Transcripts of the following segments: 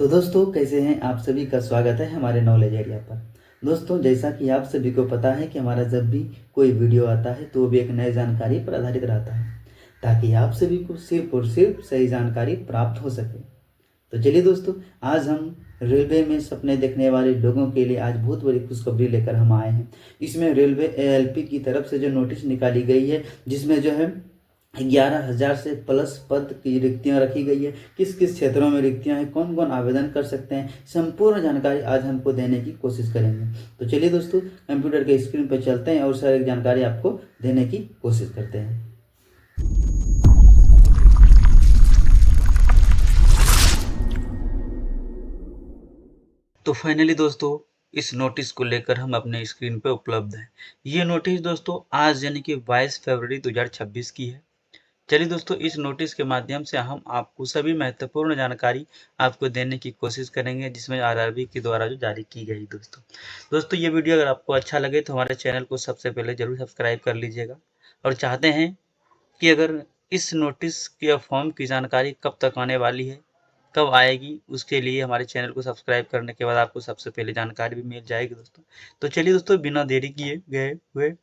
तो दोस्तों कैसे हैं आप सभी का स्वागत है हमारे नॉलेज एरिया पर। दोस्तों जैसा कि आप सभी को पता है कि हमारा जब भी कोई वीडियो आता है तो वो भी एक नई जानकारी पर आधारित रहता है ताकि आप सभी को सिर्फ और सिर्फ सही जानकारी प्राप्त हो सके। तो चलिए दोस्तों, आज हम रेलवे में सपने देखने वाले लोगों के लिए आज बहुत बड़ी खुशखबरी लेकर हम आए हैं। इसमें रेलवे एएलपी की तरफ से जो नोटिस निकाली गई है जिसमें जो है 11,000 से प्लस पद की रिक्तियां रखी गई है। किस किस क्षेत्रों में रिक्तियां हैं, कौन कौन आवेदन कर सकते हैं, संपूर्ण जानकारी आज हमको देने की कोशिश करेंगे। तो चलिए दोस्तों, कंप्यूटर के स्क्रीन पर चलते हैं और सारी जानकारी आपको देने की कोशिश करते हैं। तो फाइनली दोस्तों, इस नोटिस को लेकर हम अपने स्क्रीन पर उपलब्ध हैं। ये नोटिस दोस्तों आज यानी कि 22 फरवरी 2026 की है। चलिए दोस्तों, इस नोटिस के माध्यम से हम आपको सभी महत्वपूर्ण जानकारी आपको देने की कोशिश करेंगे जिसमें आरआरबी के द्वारा जो जारी की गई। दोस्तों ये वीडियो अगर आपको अच्छा लगे तो हमारे चैनल को सबसे पहले जरूर सब्सक्राइब कर लीजिएगा और चाहते हैं कि अगर इस नोटिस के फॉर्म की जानकारी कब तक आने वाली है, कब आएगी, उसके लिए हमारे चैनल को सब्सक्राइब करने के बाद आपको सबसे पहले जानकारी भी मिल जाएगी दोस्तों। तो चलिए दोस्तों, बिना देरी किए गए हुए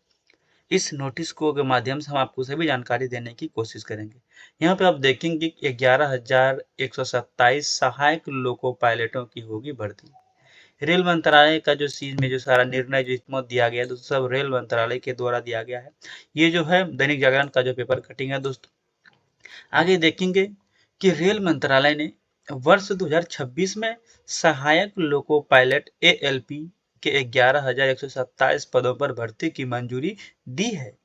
इस नोटिस को के माध्यम से हम आपको सभी जानकारी देने की कोशिश करेंगे। यहाँ पे आप देखेंगे कि 11,127 सहायक लोको पायलटों की होगी भर्ती। रेल मंत्रालय का जो सीज में जो सारा निर्णय जो इसमें दिया गया है दोस्तों, सब रेल मंत्रालय के द्वारा दिया गया है। ये जो है दैनिक जागरण का जो पेपर कटिंग है दोस्तों। आगे देखेंगे कि रेल मंत्रालय ने वर्ष 2026 में सहायक लोको पायलट एएलपी के 11,127 पदों पर भर्ती की मंजूरी दी है।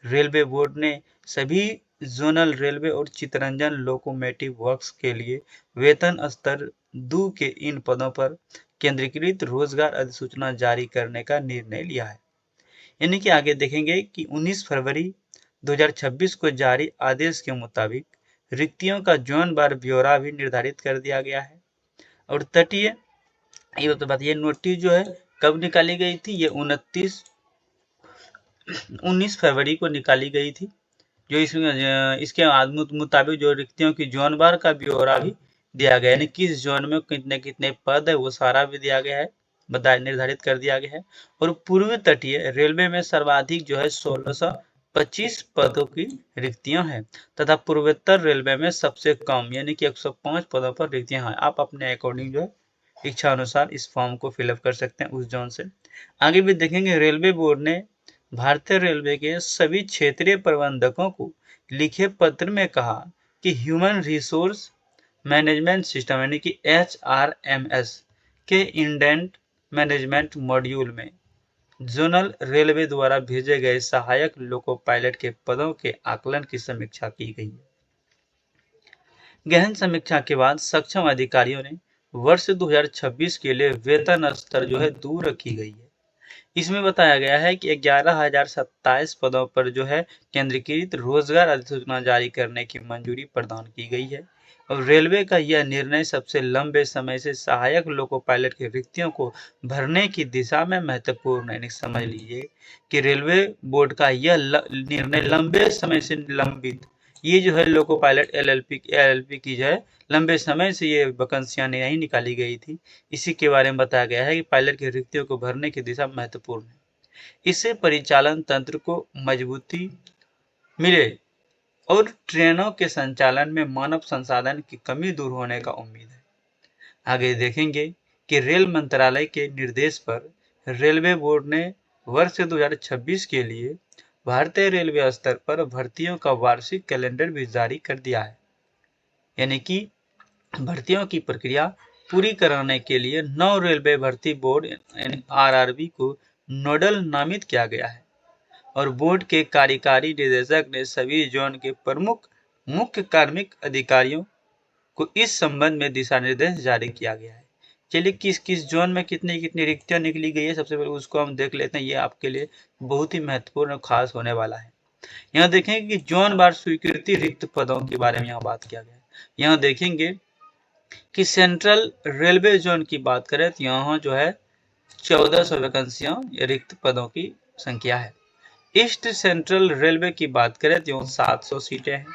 रेलवे बोर्ड ने सभी जोनल रेलवे और चितरंजन लोकोमोटिव वर्क्स के लिए वेतन स्तर 2 के इन पदों पर केंद्रीकृत रोजगार अधिसूचना जारी करने का निर्णय लिया है। यानी कि आगे देखेंगे कि 19 फरवरी 2026 को जारी आदेश के मुताबिक रिक्तियों का जोनवार ब्यौरा भी निर्धारित कर दिया गया है। और तटीय ये तो बात, ये नोटिस जो है कब निकाली गई थी, ये 19 फरवरी को निकाली गई थी। जो इसके मुताबिक जो रिक्तियों की जोनवार का ब्यौरा भी दिया गया, यानी किस जोन में कितने कितने पद है वो सारा भी दिया गया है, निर्धारित कर दिया गया है। और पूर्वी तटीय रेलवे में सर्वाधिक जो है 1625 पदों की रिक्तियां हैं तथा पूर्वोत्तर रेलवे में सबसे कम यानी कि 105 पदों पर रिक्तियां हैं। आप अपने अकॉर्डिंग जो है इच्छा अनुसार इस फॉर्म को फिलअप कर सकते हैं उस जोन से। आगे भी देखेंगे, रेलवे बोर्ड ने भारतीय रेलवे के सभी क्षेत्रीय प्रबंधकों को लिखे पत्र में कहा कि ह्यूमन रिसोर्स मैनेजमेंट सिस्टम यानी कि HRMS के इंडेंट मैनेजमेंट मॉड्यूल में जोनल रेलवे द्वारा भेजे गए सहायक लोको पायलट के पदों के आकलन की समीक्षा की गई है। गहन समीक्षा के बाद सक्षम अधिकारियों ने वर्ष 2026 के लिए वेतन स्तर जो है 2 रखी गई है। इसमें बताया गया है कि 11,027 पदों पर जो है केंद्रीकृत रोजगार अधिसूचना जारी करने की मंजूरी प्रदान की गई है। और रेलवे का यह निर्णय सबसे लंबे समय से सहायक लोको पायलट की रिक्तियों को भरने की दिशा में महत्वपूर्ण है। समझ लीजिए कि रेलवे बोर्ड का यह निर्णय लंबे समय से लंबित, ये जो है लोको पायलट एलएलपी की जो है लंबे समय से ये वैकेंसियां नहीं निकाली गई थी, इसी के बारे में बताया गया है कि पायलट की रिक्तियों को भरने की दिशा महत्वपूर्ण है। इससे परिचालन तंत्र को मजबूती मिले और ट्रेनों के संचालन में मानव संसाधन की कमी दूर होने का उम्मीद है। आगे देखेंगे कि रेल मंत्रालय के निर्देश पर रेलवे बोर्ड ने वर्ष 2026 के लिए भारतीय रेलवे स्तर पर भर्तियों का वार्षिक कैलेंडर भी जारी कर दिया है। यानी कि भर्तियों की प्रक्रिया पूरी कराने के लिए 9 रेलवे भर्ती बोर्ड यानी आरआरबी को नोडल नामित किया गया है। और बोर्ड के कार्यकारी निदेशक ने सभी जोन के प्रमुख मुख्य कार्मिक अधिकारियों को इस संबंध में दिशा निर्देश जारी किया गया है। चलिए किस किस जोन में कितनी कितनी रिक्तियां निकली गई है सबसे पहले उसको हम देख लेते हैं। ये आपके लिए बहुत ही महत्वपूर्ण और खास होने वाला है। यहाँ देखेंगे कि जोन वार स्वीकृति रिक्त पदों के बारे में यहाँ बात किया गया है। यहाँ देखेंगे कि सेंट्रल रेलवे जोन की बात करें तो यहाँ जो है 1400 वैकेंसियां रिक्त पदों की संख्या है। ईस्ट सेंट्रल रेलवे की बात करें तो 700 सीटें हैं।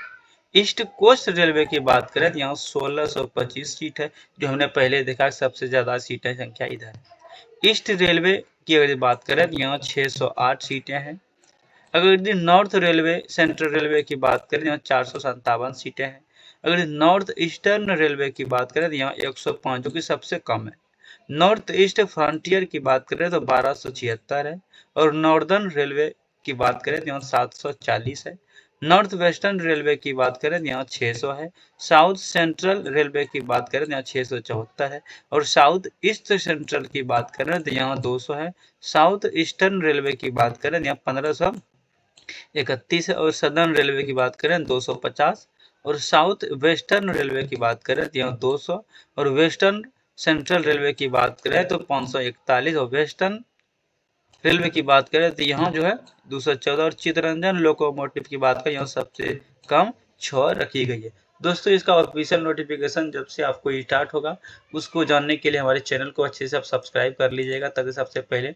ईस्ट कोस्ट रेलवे की बात करें तो यहाँ 1625 सीट है, जो हमने पहले देखा सबसे ज्यादा सीटें संख्या इधर है। ईस्ट रेलवे की अगर बात करें तो यहाँ 608 सीटें हैं। अगर यदि नॉर्थ रेलवे सेंट्रल रेलवे की बात करें यहाँ 457 सीटें हैं। अगर नॉर्थ ईस्टर्न रेलवे की बात करें तो यहाँ 105, जो कि सबसे कम है। नॉर्थ ईस्ट फ्रंटियर की बात करें तो 1276 है, और नॉर्दर्न रेलवे की बात करें तो यहाँ 740 है। नॉर्थ वेस्टर्न रेलवे की बात करें तो यहाँ 600 है। साउथ सेंट्रल रेलवे की बात करें तो यहाँ 674 है, और साउथ ईस्ट सेंट्रल की बात करें तो यहाँ 200 है। साउथ ईस्टर्न रेलवे की बात करें तो यहाँ 1531 है, और सदर्न रेलवे की बात करें 250, और साउथ वेस्टर्न रेलवे की बात करें तो यहाँ 200, और वेस्टर्न सेंट्रल रेलवे की बात करें तो 541, और वेस्टर्न रेलवे की बात करें तो यहाँ जो है 214, और चितरंजन लोकोमोटिव की बात करें यहाँ सबसे कम 6 रखी गई है। दोस्तों इसका ऑफिशियल नोटिफिकेशन जब से आपको स्टार्ट होगा उसको जानने के लिए हमारे चैनल को अच्छे से आप सब्सक्राइब कर लीजिएगा, ताकि सबसे पहले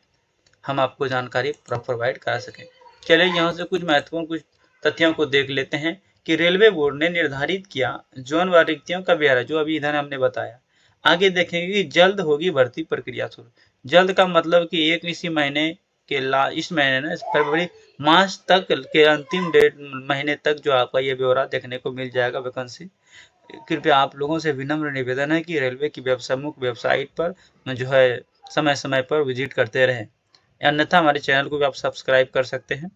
हम आपको जानकारी प्रोवाइड करा सकें। चलिए यहाँ से कुछ महत्वपूर्ण कुछ तथ्यों को देख लेते हैं कि रेलवे बोर्ड ने निर्धारित किया जोन व रिक्तियों का ब्यौरा, जो अभी इधर हमने बताया। आगे देखेंगे कि जल्द होगी भर्ती प्रक्रिया शुरू। जल्द का मतलब कि एक इसी महीने के इस महीने ना फरवरी मार्च तक के अंतिम डेट महीने तक जो आपका ये ब्यौरा देखने को मिल जाएगा वैकेंसी। कृपया आप लोगों से विनम्र निवेदन है कि रेलवे की मुख्य वेबसाइट पर जो है समय समय पर विजिट करते रहें, अन्यथा हमारे चैनल को भी आप सब्सक्राइब कर सकते हैं।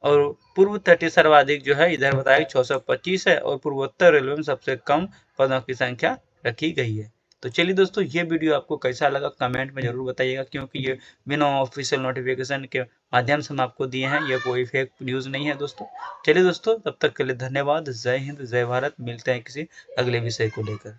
और पूर्व तटीय सर्वाधिक जो है इधर बताया 625 है, और पूर्वोत्तर रेलवे में सबसे कम पदों की संख्या रखी गई है। तो चलिए दोस्तों, ये वीडियो आपको कैसा लगा कमेंट में जरूर बताइएगा, क्योंकि ये बिना ऑफिशियल नोटिफिकेशन के माध्यम से हम आपको दिए हैं, ये कोई फेक न्यूज़ नहीं है दोस्तों। चलिए दोस्तों, तब तक के लिए धन्यवाद। जय हिंद, जय भारत। मिलते हैं किसी अगले विषय को लेकर।